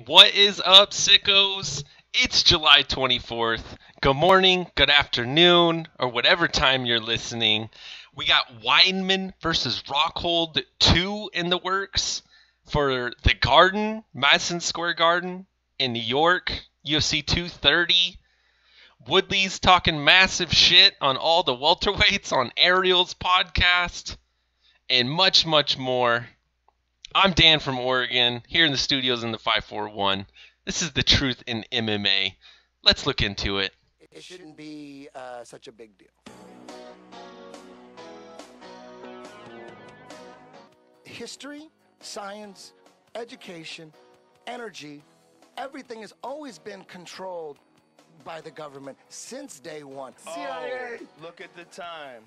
What is up, sickos? It's July 24th. Good morning, good afternoon, or whatever time you're listening. We got Weidman versus Rockhold 2 in the works for the Garden, Madison Square Garden in New York, UFC 230. Woodley's talking massive shit on all the welterweights on Ariel's podcast, and much, much more. I'm Dan from Oregon, here in the studios in the 541. This is the truth in MMA. Let's look into it. It shouldn't be such a big deal. History, science, education, energy, everything has always been controlled by the government since day one. CIA! Look at the time.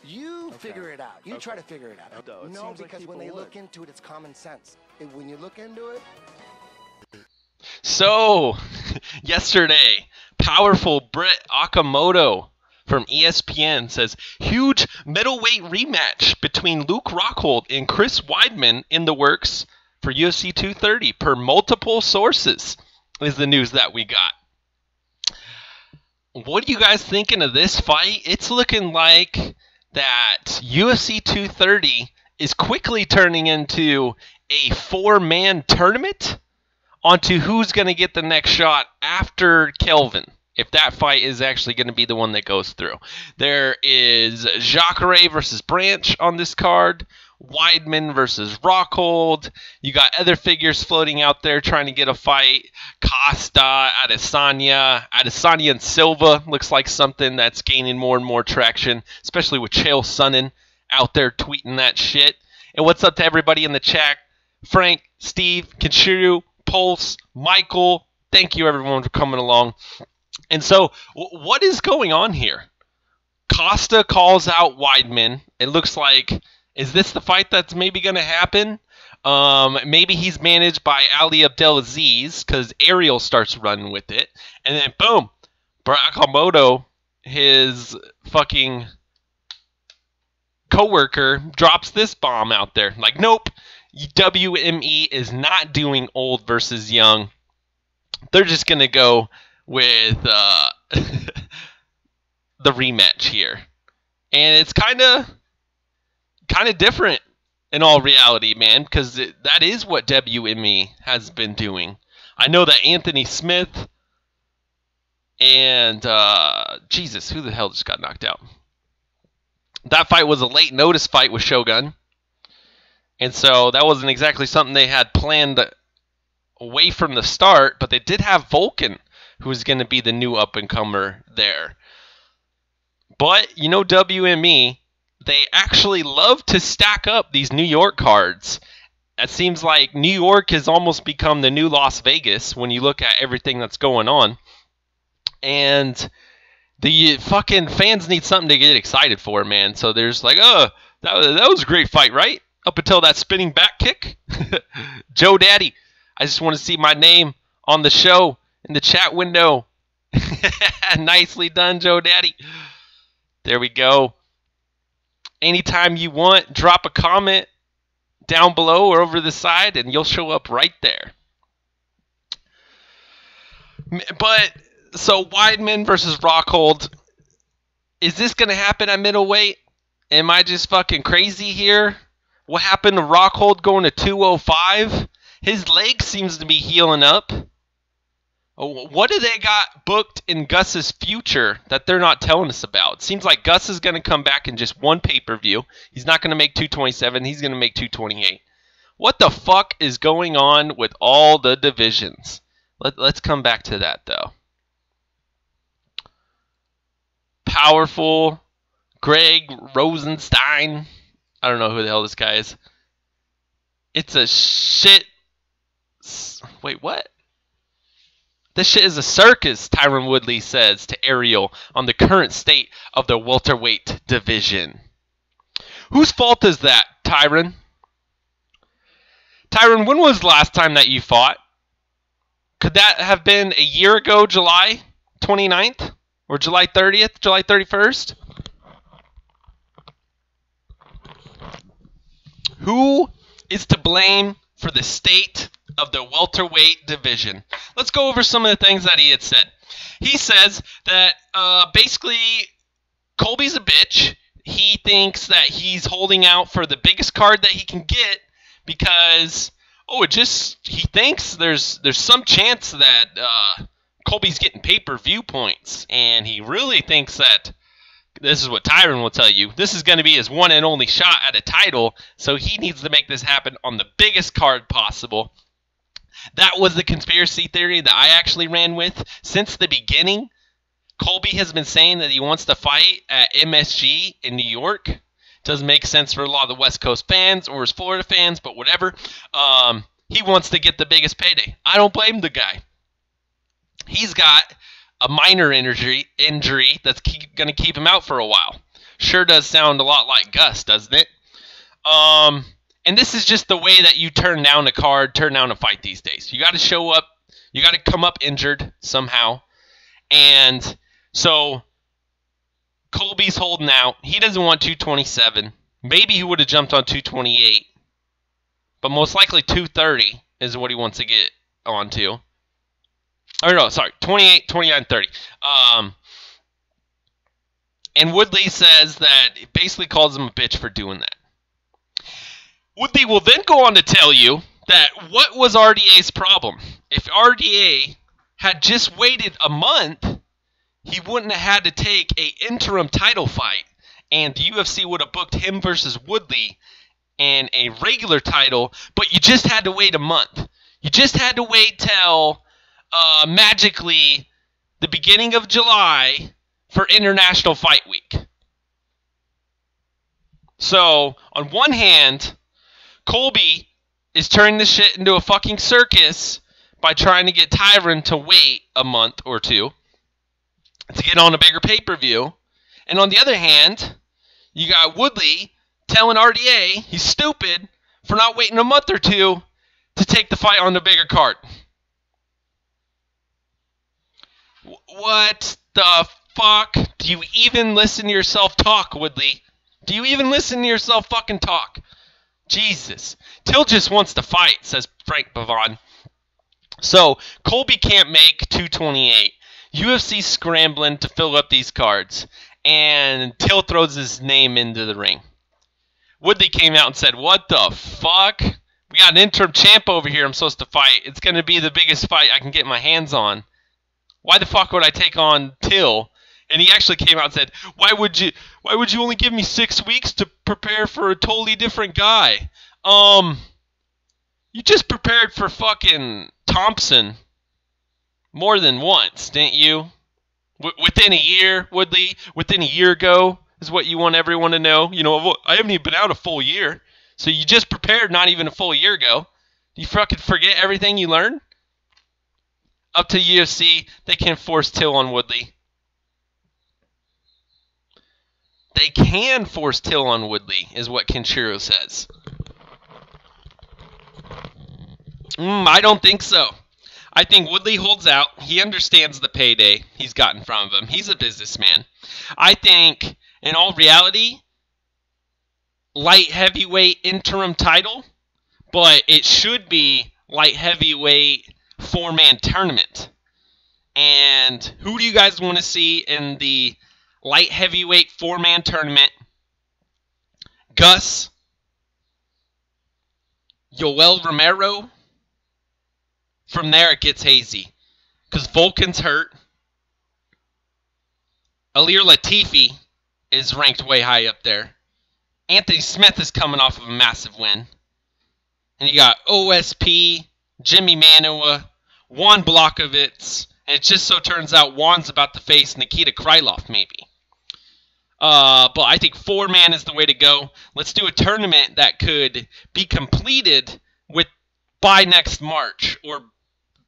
You figure it out. You try to figure it out. No, it No, seems like because when people they would. look into it, it's common sense. When you look into it, So, yesterday, powerful Brit Okamoto from ESPN says, huge middleweight rematch between Luke Rockhold and Chris Weidman in the works for UFC 230 per multiple sources is the news that we got. What are you guys thinking of this fight? It's looking like that UFC 230 is quickly turning into a four-man tournament onto who's going to get the next shot after Kelvin, if that fight is actually going to be the one that goes through. There is Jacare versus Branch on this card, Weidman versus Rockhold. You got other figures floating out there trying to get a fight. Costa, Adesanya and Silva looks like something that's gaining more and more traction, especially with Chael Sonnen out there tweeting that shit. And what's up to everybody in the chat? Frank, Steve, Kinshiro, Pulse, Michael, thank you everyone for coming along. And so, what is going on here? Costa calls out Weidman. It looks like, is this the fight that's maybe going to happen? Maybe he's managed by Ali Abdelaziz because Ariel starts running with it. And then, boom, Okamoto, his fucking coworker, drops this bomb out there. Like, nope, WME is not doing old versus young. They're just going to go with the rematch here. And it's kind of different in all reality, man, because that is what WME has been doing. I know that Anthony Smith and, Jesus, who the hell just got knocked out? That fight was a late notice fight with Shogun. And so that wasn't exactly something they had planned away from the start, but they did have Vulcan, who is going to be the new up-and-comer there. But, you know, WME, they actually love to stack up these New York cards. It seems like New York has almost become the new Las Vegas when you look at everything that's going on. And the fucking fans need something to get excited for, man. So there's like, that was a great fight, right? Up until that spinning back kick. Joe Daddy, I just want to see my name on the show in the chat window. Nicely done, Joe Daddy. There we go. Anytime you want, drop a comment down below or over the side, and you'll show up right there. But, so Weidman versus Rockhold. Is this going to happen at middleweight? Am I just fucking crazy here? What happened to Rockhold going to 205? His leg seems to be healing up. What do they got booked in Gus's future that they're not telling us about? It seems like Gus is going to come back in just one pay-per-view. He's not going to make 227. He's going to make 228. What the fuck is going on with all the divisions? Let's come back to that, though. Powerful Greg Rosenstein. I don't know who the hell this guy is. It's a shit. Wait, what? This shit is a circus, Tyron Woodley says to Ariel on the current state of the welterweight division. Whose fault is that, Tyron? Tyron, when was the last time that you fought? Could that have been a year ago, July 29th? Or July 30th, July 31st? Who is to blame for the state of the welterweight division. Let's go over some of the things that he had said. He says that basically Colby's a bitch. He thinks that he's holding out for the biggest card that he can get because, he thinks there's some chance that Colby's getting pay-per-view points. And he really thinks that, this is what Tyron will tell you, this is going to be his one and only shot at a title, so he needs to make this happen on the biggest card possible. That was the conspiracy theory that I actually ran with since the beginning. Colby has been saying that he wants to fight at MSG in New York. Doesn't make sense for a lot of the West Coast fans or his Florida fans, but whatever. He wants to get the biggest payday. I don't blame the guy. He's got a minor injury that's going to keep him out for a while. Sure does sound a lot like Gus, doesn't it? And this is just the way that you turn down a card, turn down a fight these days. You got to show up. You got to come up injured somehow. And so Colby's holding out. He doesn't want 227. Maybe he would have jumped on 228. But most likely 230 is what he wants to get onto. Or no, sorry, 28, 29, 30. And Woodley says that it basically calls him a bitch for doing that. Woodley will then go on to tell you that what was RDA's problem? If RDA had just waited a month, he wouldn't have had to take an interim title fight, and the UFC would have booked him versus Woodley in a regular title, but you just had to wait a month. You just had to wait till magically the beginning of July for International Fight Week. So, on one hand, Colby is turning this shit into a fucking circus by trying to get Tyron to wait a month or two to get on a bigger pay-per-view. And on the other hand, you got Woodley telling RDA he's stupid for not waiting a month or two to take the fight on the bigger card. What the fuck? Do you even listen to yourself talk, Woodley? Do you even listen to yourself fucking talk? Jesus. Till just wants to fight, says Frank Pavon. So, Colby can't make 228. UFC's scrambling to fill up these cards. And Till throws his name into the ring. Woodley came out and said, what the fuck? We got an interim champ over here I'm supposed to fight. It's going to be the biggest fight I can get my hands on. Why the fuck would I take on Till? And he actually came out and said, why would you only give me 6 weeks to prepare for a totally different guy? You just prepared for fucking Thompson more than once, didn't you? Within a year, Woodley, within a year ago is what you want everyone to know. You know, I haven't even been out a full year. So you just prepared not even a full year ago. Do you fucking forget everything you learned? Up to UFC, they can't force Till on Woodley. They can force Till on Woodley, is what Kenshiro says. I don't think so. I think Woodley holds out. He understands the payday he's got in front of him. He's a businessman. I think, in all reality, light heavyweight interim title, but it should be light heavyweight four-man tournament. And who do you guys want to see in the light heavyweight four-man tournament? Gus, Yoel Romero. From there it gets hazy, because Volkan's hurt. Alir Latifi is ranked way high up there. Anthony Smith is coming off of a massive win. And you got OSP, Jimmy Manuwa, Juan Blachowicz, and it just so turns out Juan's about to face Nikita Krylov, maybe. But I think four-man is the way to go. Let's do a tournament that could be completed by next March, or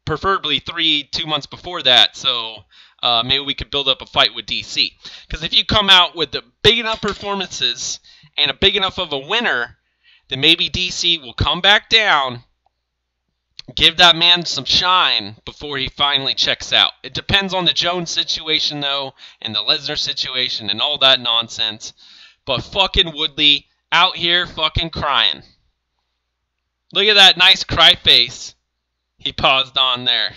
preferably 2 months before that, so maybe we could build up a fight with DC. Because if you come out with the big enough performances and a big enough of a winner, then maybe DC will come back down, give that man some shine before he finally checks out. It depends on the Jones situation, though, and the Lesnar situation and all that nonsense. But fucking Woodley out here fucking crying. Look at that nice cry face he paused on there.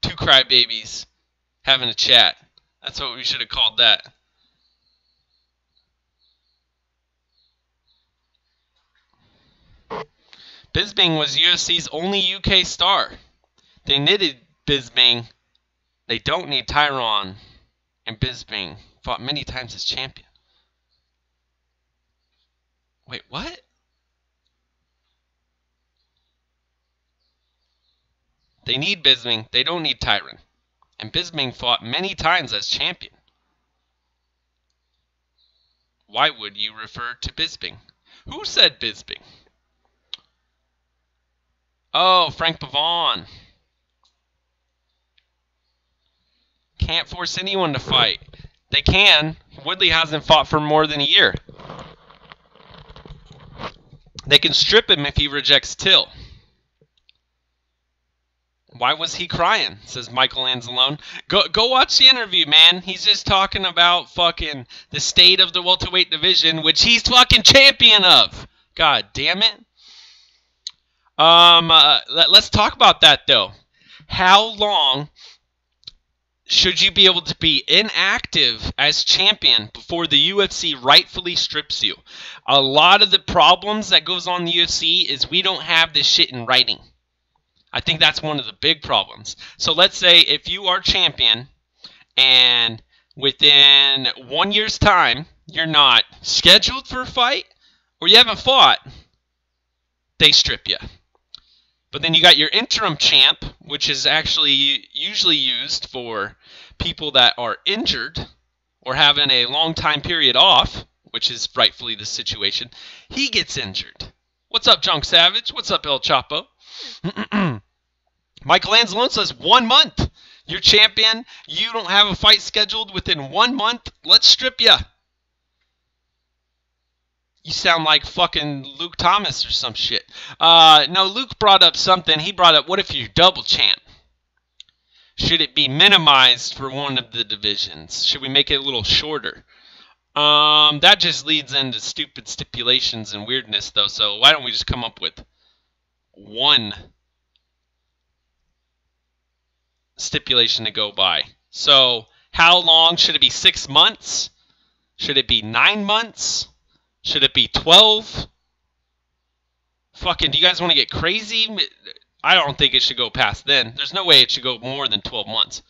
Two crybabies having a chat. That's what we should have called that. Bisping was UFC's only UK star. They knitted Bisping. They don't need Tyron. And Bisping fought many times as champion. Wait, what? They need Bisping. They don't need Tyron. And Bisping fought many times as champion. Why would you refer to Bisping? Who said Bisping? Oh, Frank Pavon. Can't force anyone to fight. They can. Woodley hasn't fought for more than a year. They can strip him if he rejects Till. Why was he crying? Says Michael Anzalone. Go watch the interview, man. He's just talking about fucking the state of the welterweight division, which he's fucking champion of. God damn it. Let's talk about that, though. How long should you be able to be inactive as champion before the UFC rightfully strips you? A lot of the problems that goes on in the UFC is we don't have this shit in writing. I think that's one of the big problems. So let's say if you are champion and within 1 year's time you're not scheduled for a fight or you haven't fought, they strip you. But then you got your interim champ, which is actually usually used for people that are injured or having a long time period off, which is rightfully the situation. He gets injured. What's up, Junk Savage? What's up, El Chapo? Michael Anzalone says 1 month. You're champion. You don't have a fight scheduled within 1 month. Let's strip you. You sound like fucking Luke Thomas or some shit. No, Luke brought up something. He brought up, what if you're double champ? Should it be minimized for one of the divisions? Should we make it a little shorter? That just leads into stupid stipulations and weirdness, though. So why don't we just come up with one stipulation to go by? So how long? Should it be 6 months? Should it be 9 months? Should it be 12? Fucking, do you guys want to get crazy? I don't think it should go past then. There's no way it should go more than 12 months.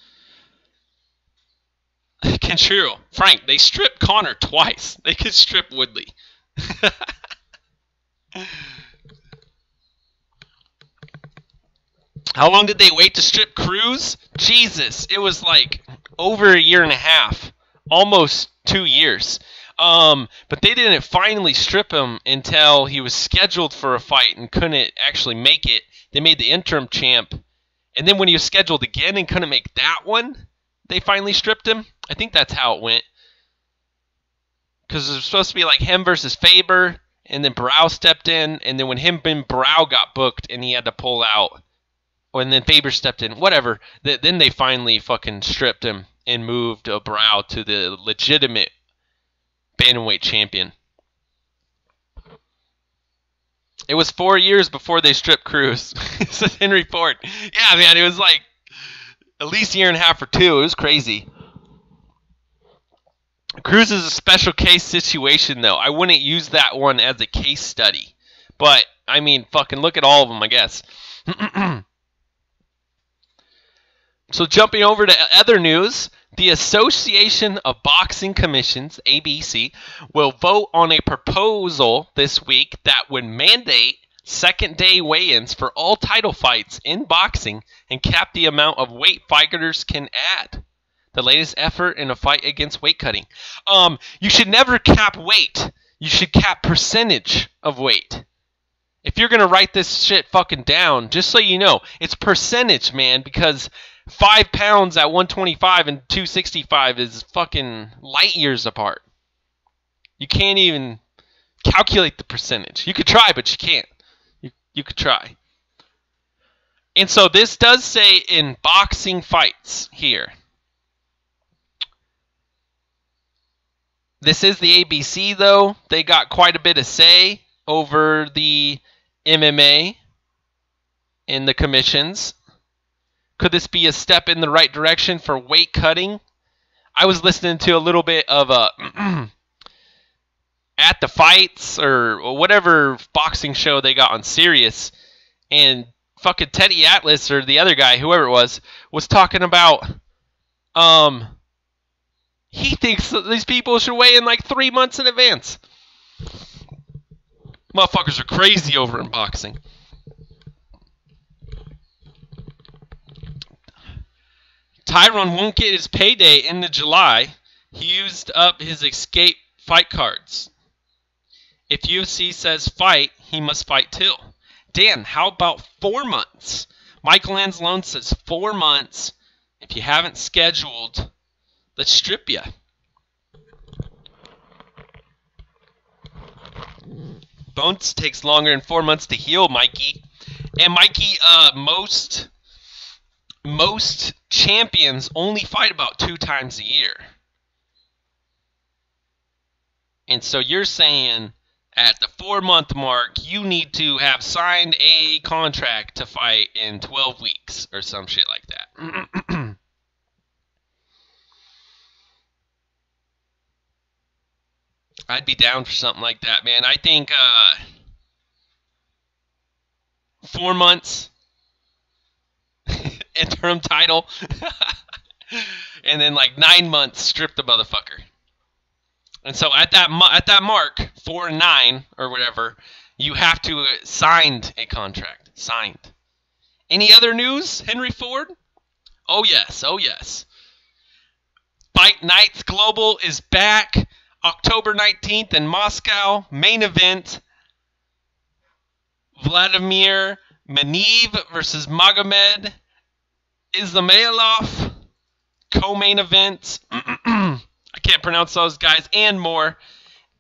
Kenshiro, Frank, they stripped Connor twice. They could strip Woodley. How long did they wait to strip Cruz? Jesus, it was like over a year and a half. Almost 2 years. But they didn't finally strip him until he was scheduled for a fight and couldn't actually make it. They made the interim champ. And then when he was scheduled again and couldn't make that one, they finally stripped him. I think that's how it went. Because it was supposed to be like him versus Faber, and then Barao stepped in, and then when him and Barao got booked and he had to pull out, and then Faber stepped in, whatever, then they finally fucking stripped him and moved Barao to the legitimate bantamweight champion. It was 4 years before they stripped Cruz. Says Henry Ford. Yeah, man, it was like at least a year and a half or two. It was crazy. Cruz is a special case situation, though. I wouldn't use that one as a case study. But, I mean, fucking look at all of them, I guess. So jumping over to other news, the Association of Boxing Commissions, ABC, will vote on a proposal this week that would mandate second-day weigh-ins for all title fights in boxing and cap the amount of weight fighters can add. The latest effort in a fight against weight cutting. You should never cap weight. You should cap percentage of weight. If you're going to write this shit fucking down, just so you know, it's percentage, man, because 5 pounds at 125 and 265 is fucking light years apart. You can't even calculate the percentage. You could try, but you can't. You could try. And so this does say in boxing fights here. This is the ABC, though. They got quite a bit of say. over the MMA and the commissions? Could this be a step in the right direction for weight cutting? I was listening to a little bit of At the Fights or whatever boxing show they got on Sirius, and fucking Teddy Atlas or the other guy, whoever it was talking about he thinks that these people should weigh in like 3 months in advance. Motherfuckers are crazy over in boxing. Tyron won't get his payday into July. He used up his escape fight cards. If UFC says fight, he must fight too. Dan, how about 4 months? Michael Anzalone says 4 months. If you haven't scheduled, let's strip you. Bones takes longer than 4 months to heal, Mikey. And Mikey, most champions only fight about 2 times a year. And so you're saying at the 4-month mark, you need to have signed a contract to fight in 12 weeks or some shit like that. I'd be down for something like that, man. I think 4 months interim title and then like 9 months strip the motherfucker. And so at that mark, 4 and 9 or whatever, you have to signed a contract. Signed. Any other news, Henry Ford? Oh yes, oh yes. Fight Nights Global is back October 19th in Moscow. Main event, Vladimir Menev versus Magomed Ismailov. Co-main event. I can't pronounce those guys. And more.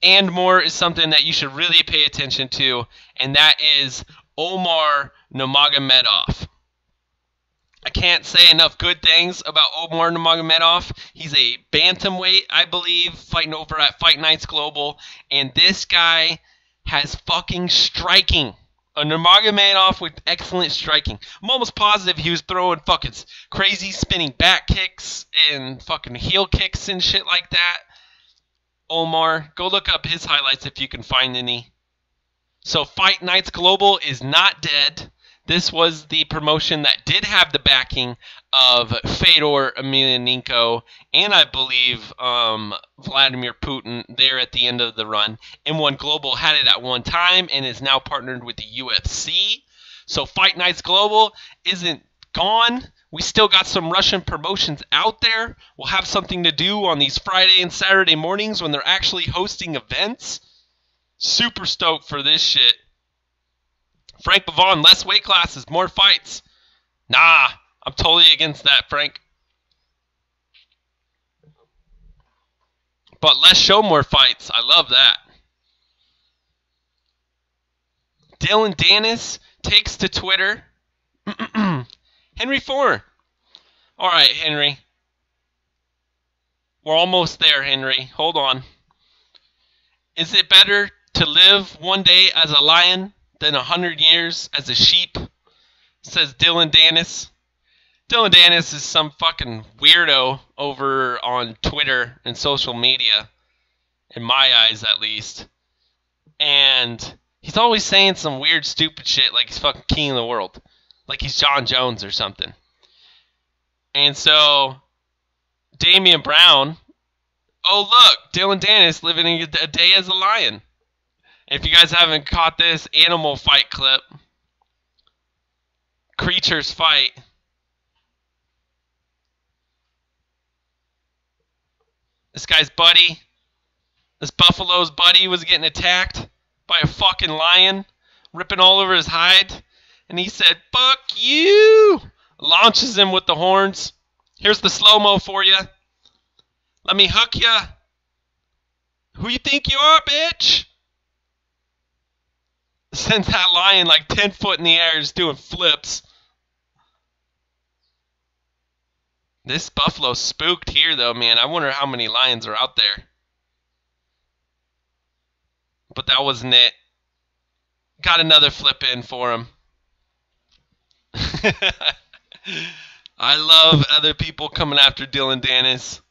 And more is something that you should really pay attention to, and that is Omar Nurmagomedov. I can't say enough good things about Omar Nurmagomedov. He's a bantamweight, I believe, fighting over at Fight Nights Global, and this guy has fucking striking. A Nurmagomedov with excellent striking. I'm almost positive he was throwing fucking crazy spinning back kicks and fucking heel kicks and shit like that. Omar, go look up his highlights if you can find any. So Fight Nights Global is not dead. This was the promotion that did have the backing of Fedor Emelianenko and I believe Vladimir Putin there at the end of the run. M1 Global had it at one time and is now partnered with the UFC. So Fight Nights Global isn't gone. We still got some Russian promotions out there. We'll have something to do on these Friday and Saturday mornings when they're actually hosting events. Super stoked for this shit. Frank Pavon, less weight classes, more fights. Nah, I'm totally against that, Frank. But let's show more fights. I love that. Dillon Danis takes to Twitter. Henry Ford. All right, Henry. We're almost there, Henry. Hold on. Is it better to live one day as a lion than 100 years as a sheep? Says Dillon Danis. Dillon Danis is some fucking weirdo over on Twitter and social media, in my eyes at least. And he's always saying some weird, stupid shit like he's fucking king of the world. Like he's John Jones or something. And so, Damian Brown, oh look, Dillon Danis living a day as a lion. If you guys haven't caught this animal fight clip, creatures fight. This guy's buddy, this buffalo's buddy was getting attacked by a fucking lion, ripping all over his hide. And he said, fuck you! Launches him with the horns. Here's the slow-mo for you. Let me hook ya. Who you think you are, bitch? Sends that lion like 10 foot in the air, just doing flips. This buffalo's spooked here, though, man. I wonder how many lions are out there. But that wasn't it. Got another flip in for him. I love other people coming after Dillon Danis.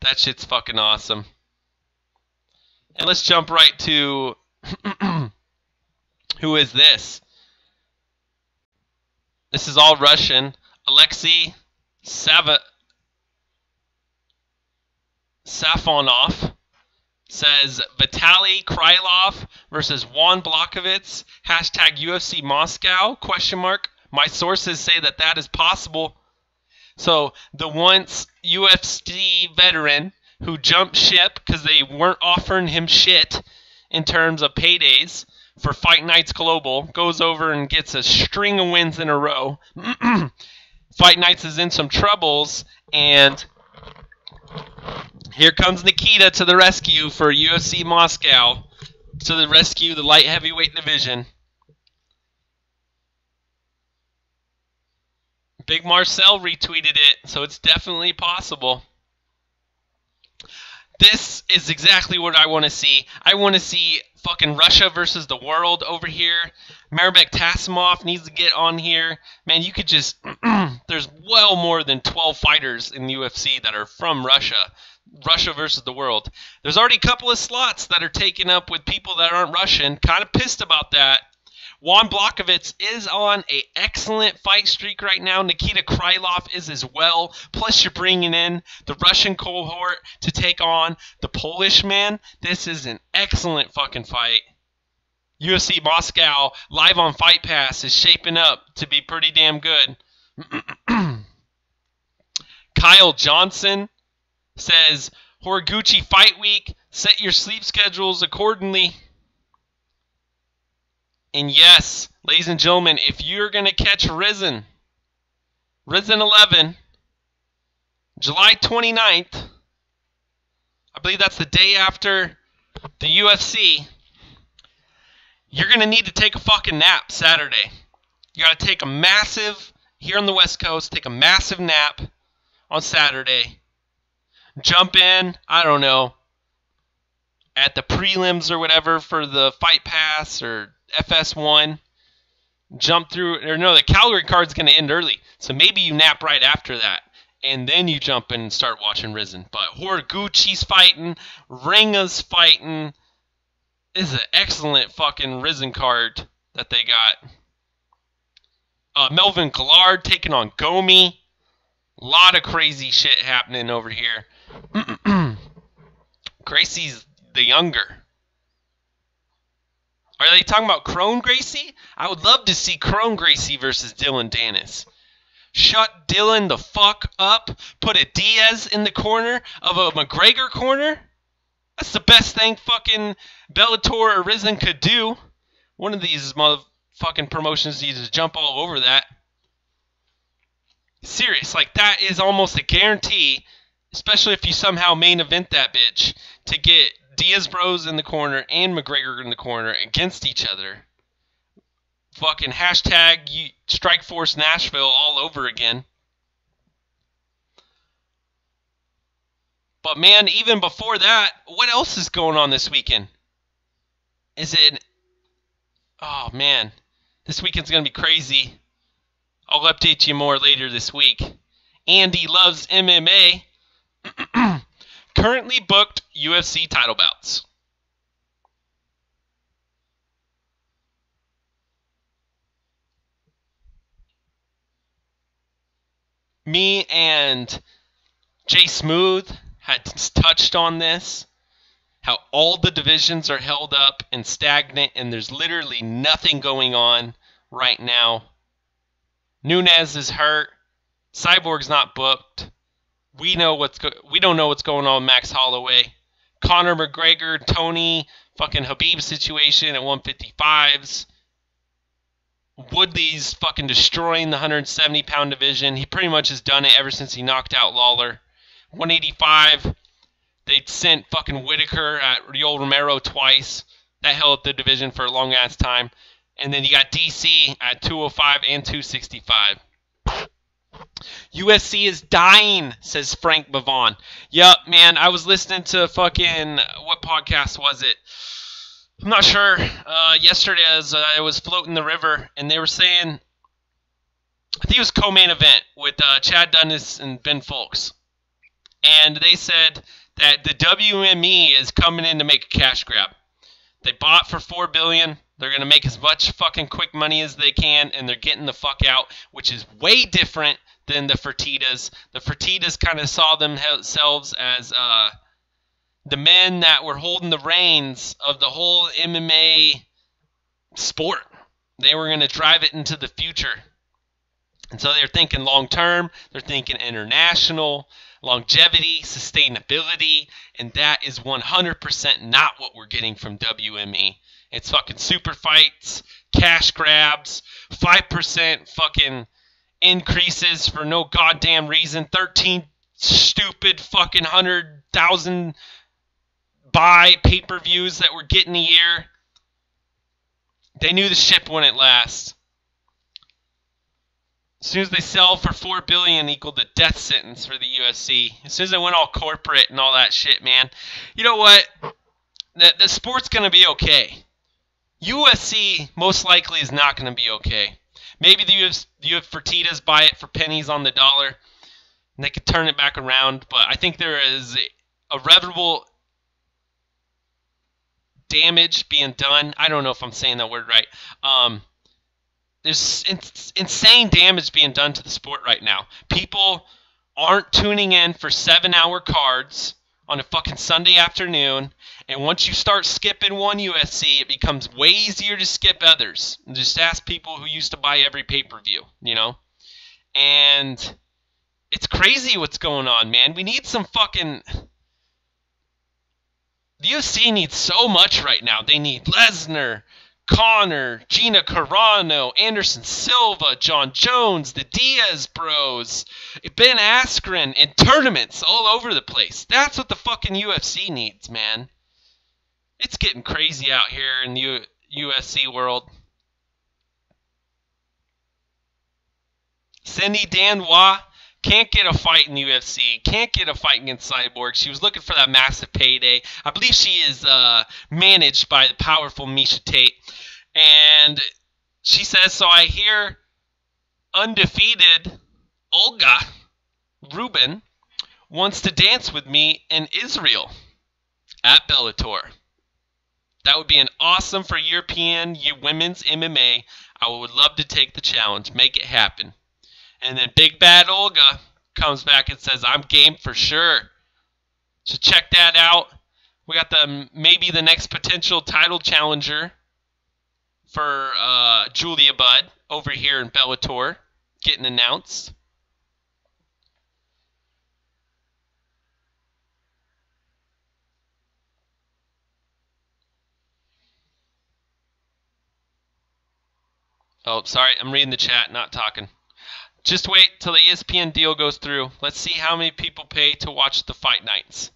That shit's fucking awesome. And let's jump right to who is this? This is all Russian. Alexei Safonov says Vitaly Krylov versus Juan Blachowicz. Hashtag UFC Moscow, ? My sources say that is possible. So the once UFC veteran who jumped ship because they weren't offering him shit in terms of paydays for Fight Nights Global goes over and gets a string of wins in a row. Fight Nights is in some troubles, and here comes Nikita to the rescue for UFC Moscow, to the rescue the light heavyweight division. Big Marcel retweeted it, so it's definitely possible. This is exactly what I want to see. I want to see fucking Russia versus the world over here. Marbek Tasimov needs to get on here. Man, you could just... there's well more than 12 fighters in the UFC that are from Russia. Russia versus the world. There's already a couple of slots that are taken up with people that aren't Russian. Kind of pissed about that. Juan Blachowicz is on an excellent fight streak right now. Nikita Krylov is as well. Plus, you're bringing in the Russian cohort to take on the Polish man. This is an excellent fucking fight. UFC Moscow, live on Fight Pass, is shaping up to be pretty damn good. Kyle Johnson says, Horiguchi Fight Week, set your sleep schedules accordingly. And yes, ladies and gentlemen, if you're going to catch Rizin 11, July 29th, I believe that's the day after the UFC, you're going to need to take a fucking nap Saturday. You got to take a massive, here on the West Coast, take a massive nap on Saturday. Jump in, I don't know, at the prelims or whatever for the Fight Pass or FS1, jump through, or no, the Calgary card's going to end early, so maybe you nap right after that, and then you jump in and start watching Rizin. But Horiguchi's fighting, Ringa's fighting. This is an excellent fucking Rizin card that they got. Melvin Gillard taking on Gomi. A lot of crazy shit happening over here. Gracie's the younger. Are they talking about Crone Gracie? I would love to see Crone Gracie versus Dillon Danis. Shut Dillon the fuck up. Put a Diaz in the corner of a McGregor corner. That's the best thing fucking Bellator or Rizin could do. One of these motherfucking promotions needs to jump all over that. Serious, like that is almost a guarantee, especially if you somehow main event that bitch, to get Diaz Bros in the corner and McGregor in the corner against each other. Fucking hashtag Strikeforce Nashville all over again. But man, even before that, what else is going on this weekend? Oh man, this weekend's going to be crazy. I'll update you more later this week. Andy Loves MMA. Currently booked UFC title bouts. Me and Jay Smooth had touched on this. How all the divisions are held up and stagnant and there's literally nothing going on right now. Nunes is hurt. Cyborg's not booked. We don't know what's going on with Max Holloway. Conor McGregor, Tony, fucking Habib situation at 155s. Woodley's fucking destroying the 170-pound division. He pretty much has done it ever since he knocked out Lawler. 185, they sent fucking Whitaker at Yoel Romero twice. That held up the division for a long-ass time. And then you got DC at 205 and 265. UFC is dying, says Frank Bavon. Yup, man, I was listening to fucking, what podcast was it? I'm not sure. Yesterday, as I was floating the river, and they were saying, I think it was co-main event with Chad Dundas and Ben Folks, and they said that the WME is coming in to make a cash grab. They bought for $4 billion. They're going to make as much fucking quick money as they can, and they're getting the fuck out, which is way different than the Fertittas. The Fertittas kind of saw themselves as the men that were holding the reins of the whole MMA sport. They were going to drive it into the future. And so they're thinking long term, they're thinking international, longevity, sustainability, and that is 100% not what we're getting from WME. It's fucking super fights, cash grabs, 5% fucking increases for no goddamn reason, 13 stupid fucking 100,000 buy pay-per-views that we're getting a year. They knew the ship wouldn't last. As soon as they sell for $4 billion equaled the death sentence for the UFC. As soon as they went all corporate and all that shit, man. You know what? The sport's going to be okay. UFC most likely is not going to be okay. Maybe the Fertittas buy it for pennies on the dollar, and they could turn it back around. But I think there is irreparable damage being done. I don't know if I'm saying that word right. There's insane damage being done to the sport right now. People aren't tuning in for 7-hour cards on a fucking Sunday afternoon, and once you start skipping one UFC, it becomes way easier to skip others. And just ask people who used to buy every pay-per-view, you know? And it's crazy what's going on, man. We need some fucking... The UFC needs so much right now. They need Lesnar, Conor, Gina Carano, Anderson Silva, John Jones, the Diaz bros, Ben Askren, and tournaments all over the place. That's what the fucking UFC needs, man. It's getting crazy out here in the UFC world. Cindy Danois can't get a fight in the UFC, can't get a fight against Cyborg. She was looking for that massive payday. I believe she is managed by the powerful Miesha Tate. And she says, so I hear undefeated Olga Rubin wants to dance with me in Israel at Bellator. That would be an awesome for European women's MMA. I would love to take the challenge. Make it happen. And then Big Bad Olga comes back and says, I'm game for sure. So check that out. We got maybe the next potential title challenger for Julia Budd over here in Bellator getting announced. Oh, sorry, I'm reading the chat, not talking. Just wait till the ESPN deal goes through. Let's see how many people pay to watch the fight nights.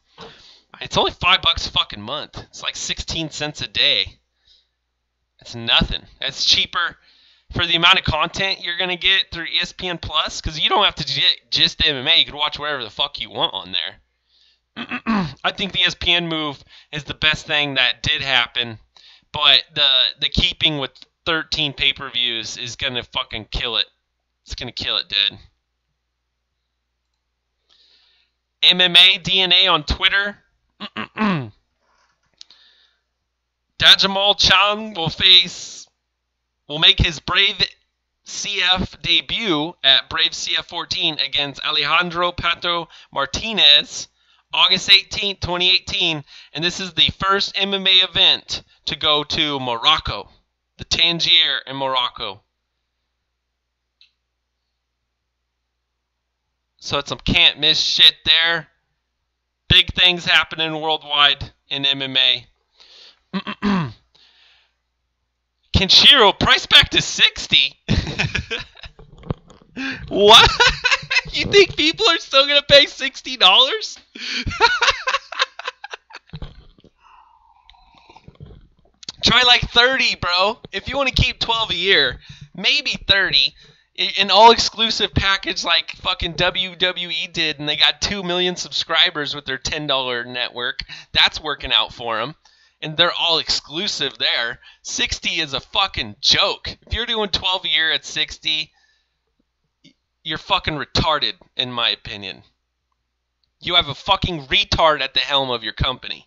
It's only $5 a fucking month. It's like 16 cents a day. It's nothing. It's cheaper for the amount of content you're going to get through ESPN Plus, because you don't have to get just MMA. You can watch whatever the fuck you want on there. I think the ESPN move is the best thing that did happen, but the keeping with 13 pay-per-views is going to fucking kill it. It's going to kill it dead. MMA DNA on Twitter. Jamaal Chun will make his Brave CF debut at Brave CF 14 against Alejandro Pato Martinez August 18, 2018, and this is the first MMA event to go to Morocco, the Tangier in Morocco. So it's some can't miss shit there. Big things happening worldwide in MMA. Kenshiro, price back to 60. What? You think people are still going to pay $60? Try like 30, bro. If you want to keep 12 a year, maybe 30. An all-exclusive package like fucking WWE did, and they got 2 million subscribers with their $10 network. That's working out for them. and they're all exclusive there. 60 is a fucking joke. If you're doing 12 a year at 60, you're fucking retarded, in my opinion. You have a fucking retard at the helm of your company.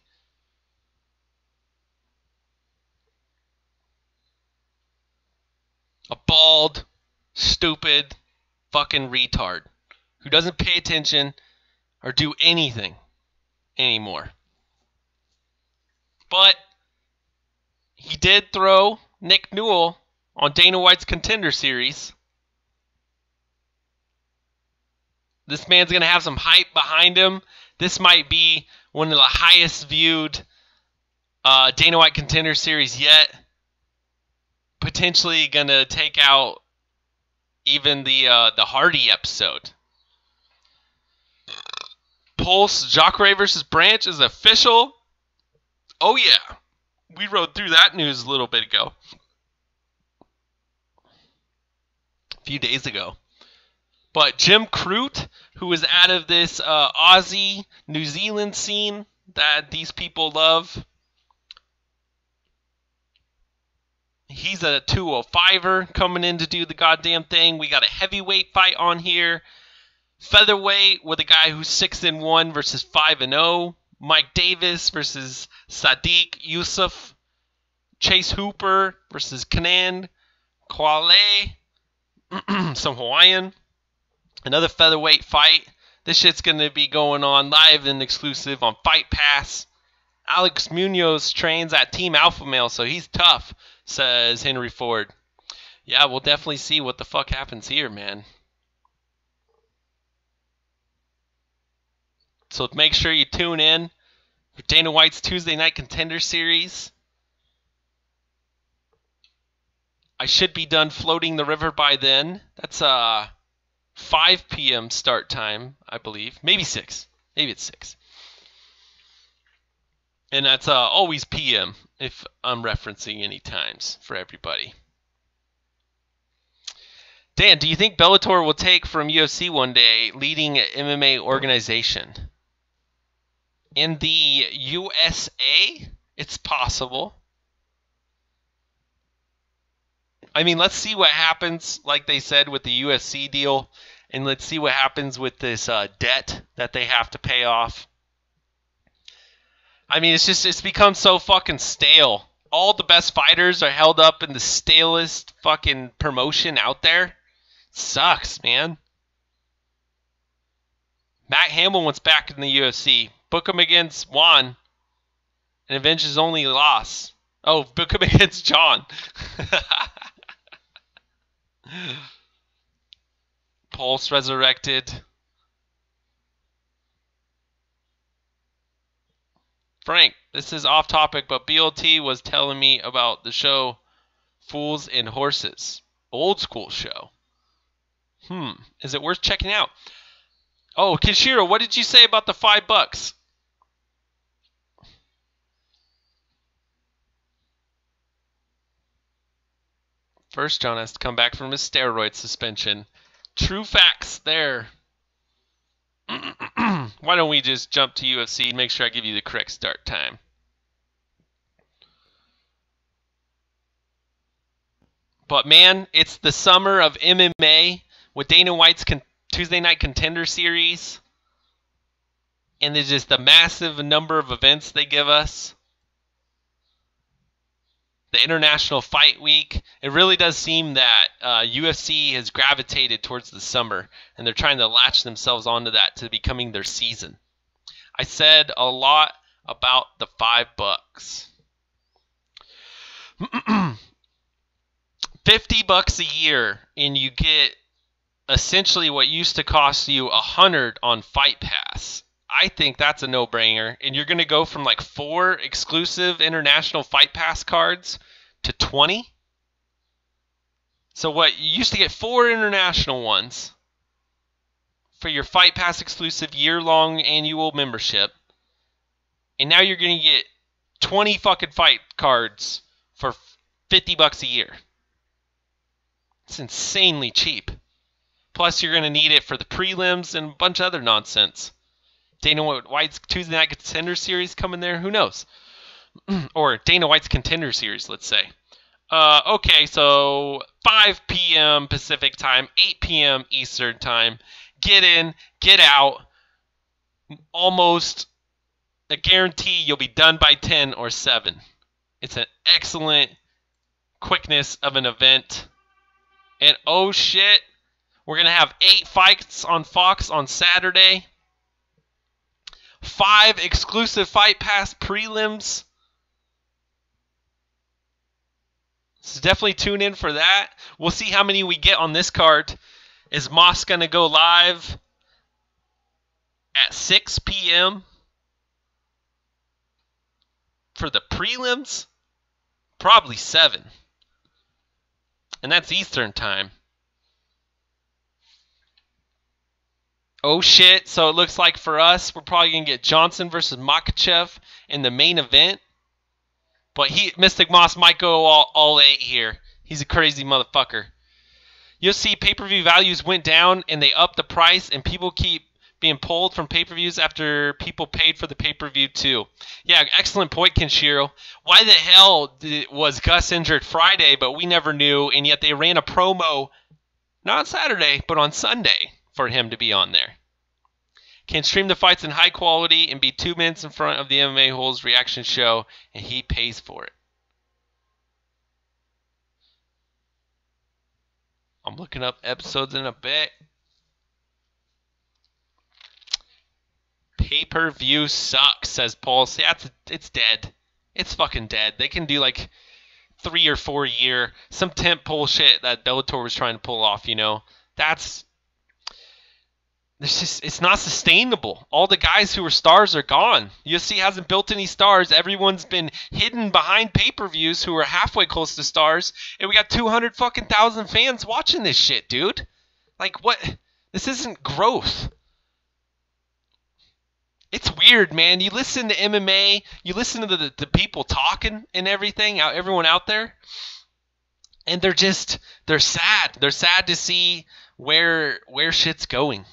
A bald, stupid, fucking retard who doesn't pay attention or do anything anymore. But he did throw Nick Newell on Dana White's Contender Series. This man's going to have some hype behind him. This might be one of the highest viewed Dana White Contender Series yet. Potentially going to take out even the Hardy episode. Pulse, Jacare versus Branch is official. Oh yeah. We rode through that news a little bit ago. A few days ago. But Jim Crute, who is out of this Aussie, New Zealand scene that these people love. He's a 205er coming in to do the goddamn thing. We got a heavyweight fight on here. Featherweight with a guy who's 6-1 versus 5-0. Mike Davis versus Sadiq Yusuf. Chase Hooper versus Kanan Kwale. Some Hawaiian. Another featherweight fight. This shit's going to be going on live and exclusive on Fight Pass. Alex Munoz trains at Team Alpha Male, so he's tough, says Henry Ford. Yeah, we'll definitely see what the fuck happens here, man. So make sure you tune in for Dana White's Tuesday Night Contender Series. I should be done floating the river by then. That's 5 p.m. start time, I believe. Maybe 6. Maybe it's 6. And that's always p.m. if I'm referencing any times for everybody. Dan, do you think Bellator will take from UFC one day, leading MMA organization? In the USA, it's possible. I mean, let's see what happens, like they said, with the UFC deal. And let's see what happens with this debt that they have to pay off. I mean, it's become so fucking stale. All the best fighters are held up in the stalest fucking promotion out there. It sucks, man. Matt Hamill wants back in the UFC. Book him against Juan and avenge his only loss. Oh, book him against John. Pulse resurrected. Frank, this is off topic, but BLT was telling me about the show Fools and Horses. Old school show. Is it worth checking out? Oh, Kishiro, what did you say about the $5? First, John has to come back from his steroid suspension. True facts there. Why don't we just jump to UFC and make sure I give you the correct start time? But man, it's the summer of MMA with Dana White's Tuesday Night Contender Series. And there's just the massive number of events they give us. The International Fight Week. It really does seem that UFC has gravitated towards the summer, and they're trying to latch themselves onto that to becoming their season. I said a lot about the $5. $50 a year, and you get essentially what used to cost you $100 on Fight Pass. I think that's a no-brainer. And you're going to go from like 4 exclusive international Fight Pass cards to 20. So what, you used to get 4 international ones for your Fight Pass exclusive year-long annual membership. And now you're going to get 20 fucking fight cards for $50 a year. It's insanely cheap. Plus, you're going to need it for the prelims and a bunch of other nonsense. Dana White's Tuesday Night Contender Series coming there? Who knows? or Dana White's Contender Series, let's say. Okay, so 5 p.m. Pacific time, 8 p.m. Eastern time. Get in, get out. Almost a guarantee you'll be done by 10 or 7. It's an excellent quickness of an event. And oh shit, we're going to have 8 fights on Fox on Saturday. 5 exclusive Fight Pass prelims. So definitely tune in for that. We'll see how many we get on this card. Is Moss going to go live at 6 p.m. for the prelims? Probably 7. And that's Eastern time. Oh shit, so it looks like for us, we're probably going to get Johnson versus Makhachev in the main event. But Mystic Moss might go all 8 here. He's a crazy motherfucker. UFC pay-per-view values went down and they upped the price, and people keep being pulled from pay-per-views after people paid for the pay-per-view too. Yeah, excellent point, Kenshiro. Why the hell was Gus injured Friday, but we never knew, and yet they ran a promo, not on Saturday, but on Sunday for him to be on there. Can stream the fights in high quality and be 2 minutes in front of the MMA Holes reaction show, and he pays for it. I'm looking up episodes in a bit. Pay-per-view sucks, says Paul. See, it's dead. It's fucking dead. They can do like 3 or 4 a year. Some tentpole shit that Bellator was trying to pull off, you know. It's not sustainable. All the guys who were stars are gone. UFC hasn't built any stars. Everyone's been hidden behind pay-per-views who are halfway close to stars. And we got 200 fucking thousand fans watching this shit, dude. Like, what? This isn't growth. It's weird, man. You listen to MMA, you listen to the people talking and everything, everyone out there, and they're sad. They're sad to see where shit's going.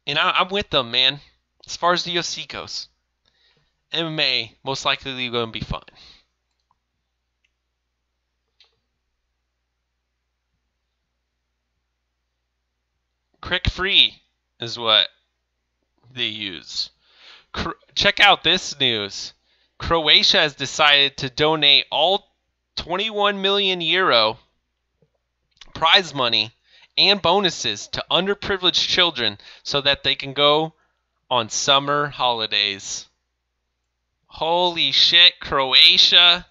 And I'm with them, man. As far as the UFC goes, MMA most likely going to be fine. Crick free is what they use. Check out this news. Croatia has decided to donate all 21 million euro prize money and bonuses to underprivileged children so that they can go on summer holidays. Holy shit, Croatia.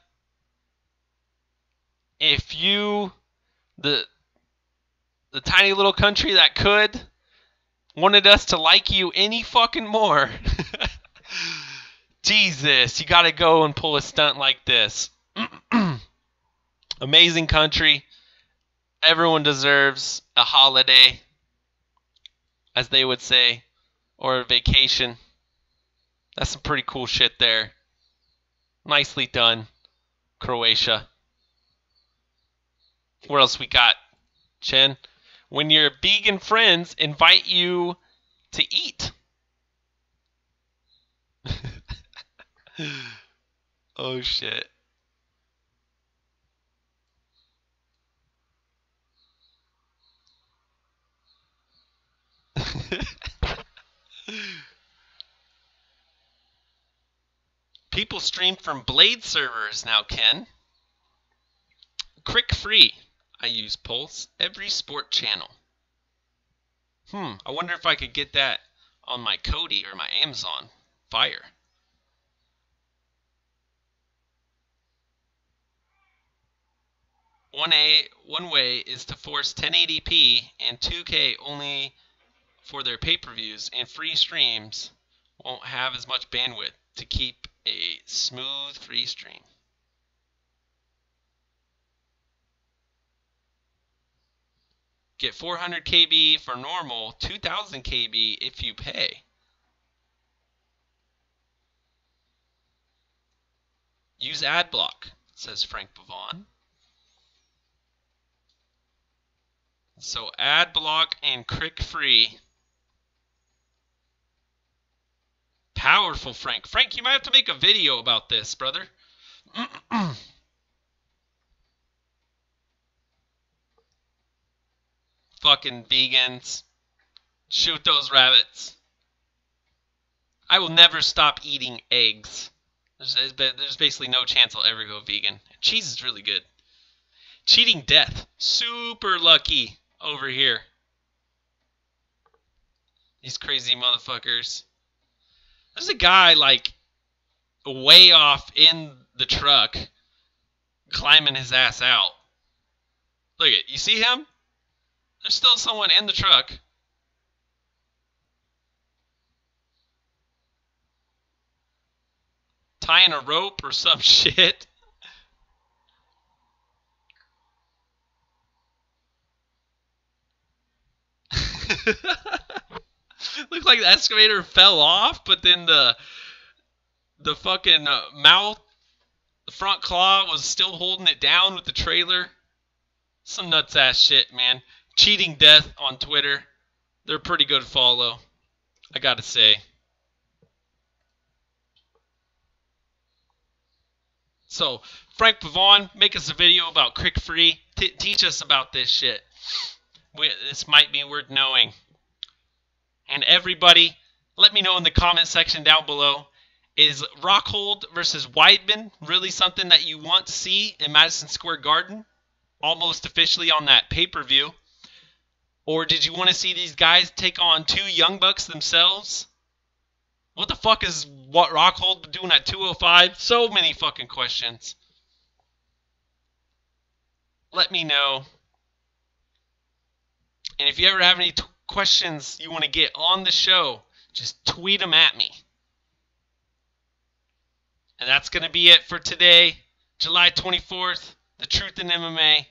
If you, the tiny little country that could, wanted us to like you any fucking more, Jesus, you gotta go and pull a stunt like this. Amazing country. Everyone deserves a holiday, as they would say, or a vacation. That's some pretty cool shit there. Nicely done, Croatia. What else we got, Chen? When your vegan friends invite you to eat. Oh, shit. People stream from Blade servers now, Ken. Crick free. I use Pulse every sport channel. I wonder if I could get that on my Kodi or my Amazon Fire. One way is to force 1080p and 2K only for their pay-per-views, and free streams won't have as much bandwidth to keep a smooth free stream. Get 400 KB for normal, 2000 KB if you pay. Use AdBlock, says Frank Pavon. So AdBlock and Crick free. Powerful Frank. Frank, you might have to make a video about this, brother. Fucking vegans. Shoot those rabbits. I will never stop eating eggs. There's basically no chance I'll ever go vegan. Cheese is really good. Cheating death. Super lucky over here. These crazy motherfuckers. There's a guy, like, way off in the truck climbing his ass out. Look at it. You see him? There's still someone in the truck. Tying a rope or some shit. Looked like the excavator fell off, but then the fucking mouth, the front claw was still holding it down with the trailer. Some nuts ass shit, man. Cheating death on Twitter. They're a pretty good follow, I gotta say. So, Frank Pavon, make us a video about Crick Free. Teach us about this shit. This might be worth knowing. And everybody, let me know in the comment section down below. Is Rockhold versus Weidman really something that you want to see in Madison Square Garden? Almost officially on that pay-per-view. Or did you want to see these guys take on two Young Bucks themselves? What the fuck is Rockhold doing at 205? So many fucking questions. Let me know. And if you ever have any questions you want to get on the show, just tweet them at me. And that's going to be it for today, July 24th, The Truth in MMA.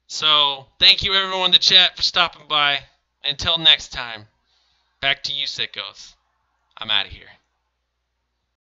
So, thank you everyone in the chat for stopping by. Until next time, back to you sickos. I'm out of here.